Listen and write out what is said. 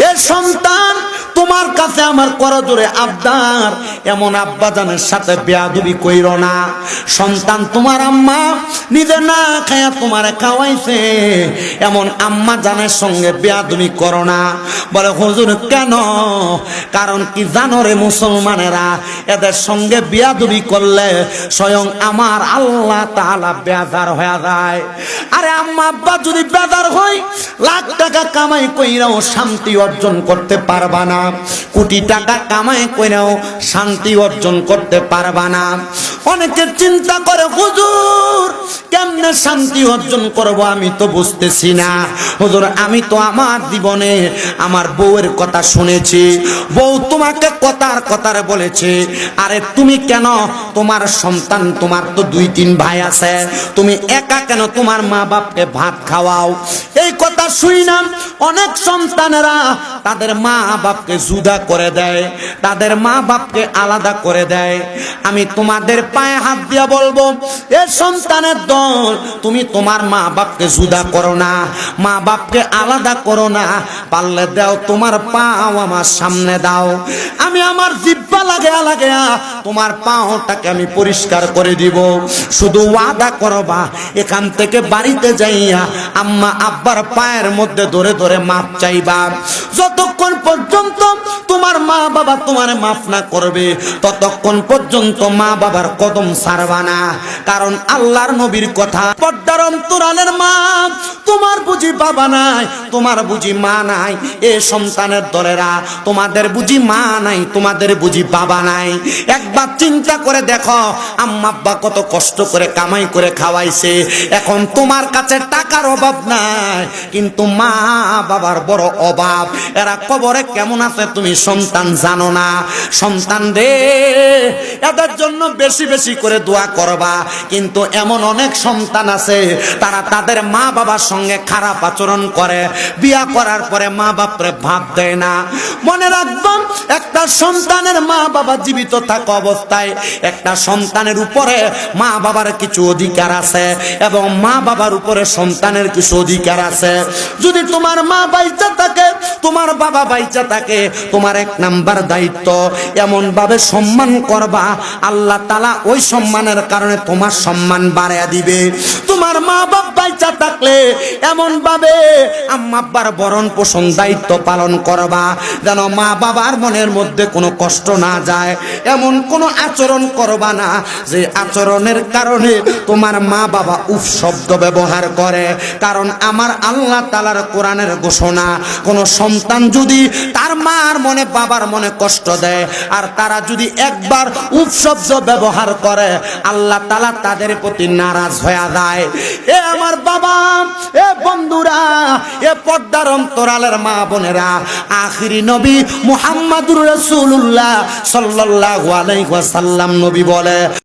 এ সন্তান তোমার কাছে আমার করজোরে আবদার, এমন আব্বাজানের সাথে বেয়াদবি কইরো না। সন্তান তোমার আম্মা নিজে না খায়া তোমারে খাওয়াইছে, এমন আম্মা জানের সঙ্গে বেয়াদবি করো না। বলে হুজুর কেন? কারণ কি জানো রে মুসলমানেরা, এদের সঙ্গে বেয়াদবি করলে স্বয়ং আমার আল্লাহ তাআলা বেজার হয়ে যায়। আরে আম্মা আব্বা যদি বেজার হয়, লাখ টাকা কামাই কইরাও শান্তি অর্জন করতে পারবা না, কোটি টাকা কামাই কইরাও শান্তি অর্জন করতে পারবা না। অনেকে চিন্তা করে হুজুর কেমনে শান্তি অর্জন করব, আমি তো বুঝতেছি না। হুজুর আমি তো আমার জীবনে আমার বউয়ের কথা শুনেছি, বউ তোমাকে কথার বলেছে, আরে তুমি কেন তোমার সন্তান, তোমার তো 2-3 ভাই আছে, তুমি একা কেন তোমার মা বাপকে ভাত খাওয়াও? এই কথা শুই না অনেক সন্তানেরা তাদের মা বাপকে জুদা করে দেয়, তাদের মা বাপকে আলাদা করে দেয়। আমি তোমাদের পায়ে হাত দিয়া বলবো, এ সন্তানের দল, তুমি তোমার মা বাপকে জুদা করো না, মা বাপকে আলাদা করো না, পারলে দাও তোমার পাও আমার সামনে দাও, আমি আমার জিহ্বা লাগেয়া তোমার পাওটাকে আমি পরিষ্কার করে দিব। শুধু ওয়াদা করবা, এখান থেকে বাড়িতে যাইয়া আম্মা আব্বার পায়ের মধ্যে ধরে ধরে মাপ চাইবা। যতক্ষণ পর্যন্ত তোমার মা বাবা তোমার মাফ না করবে, ততক্ষণ পর্যন্ত মা বাবার কদম ছাড়বা না। কারণ আল্লাহর নবীর কথা, পর্দার অন্তরালের মা, তোমার বুঝি বাবা নাই, তোমার বুঝি মা নাই? এ সন্তানের দলেরা, তোমাদের বুঝি মা নাই, তোমাদের বুঝি বাবা নাই? একবার চিন্তা করে দেখো, আম্মা আব্বা কত কষ্ট করে কামাই করে খাওয়াইছে, এখন তোমার কাছে টাকার অভাব নাই, কিন্তু মা বাবার বড় অভাব। এরা কবরে কেমন আছে তুমি সন্তান জানো না। সন্তান রে, এদের জন্য বেশি বেশি করে দোয়া করবা। কিন্তু এমন অনেক সন্তান আছে, তারা তাদের মা বাবার সঙ্গে খারাপ আচরণ করে, বিয়া করার পরে মা বাপরে ভাব দেয় না। মনে রাখবেন, একটা সন্তানের মা বাবা জীবিত থাকা অবস্থায় একটা সন্তানের উপরে মা বাবার কিছু অধিকার আছে, এবং মা বাবার উপরে সন্তানের কিছু অধিকার আছে। যদি তোমার মা বাইচা থাকে, তোমার বাবা বাইচা থাকে, তোমার 1 নাম্বার দায়িত্ব এমন ভাবে সম্মান করবা, আল্লাহ তাআলা ওই সম্মানের কারণে তোমার সম্মান বাড়ায়া দিবে। তোমার মা বাবা বাইচা থাকলে এমন ভাবে আম্মা আব্বার ভরণ পোষণ দায়িত্ব পালন করবা, যেন মা বাবার মনের মধ্যে কোনো কষ্ট না যায়। এমন কোনো আচরণ করবা না যে আচরণের কারণে তোমার মা বাবা উফ শব্দ ব্যবহার করে। কারণ আমার আল্লাহ তাআলার কোরআনের ঘোষণা, কোন সন্তান যদি তার মার মনে বাবার মনে কষ্ট দেয়, আর তারা যদি একবার উফ শব্দ ব্যবহার করে, আল্লাহ তাআলা তাদের প্রতি নারাজ হয়ে যায়। এ আমার বাবা, এ বন্ধুরা, এ পর্দার অন্তরালের মা বোনেরা, আখিরি নবী মুহাম্মদুর রাসূলুল্লাহ সাল্লাল্লাহু আলাইহি ওয়াসাল্লাম নবী বলে,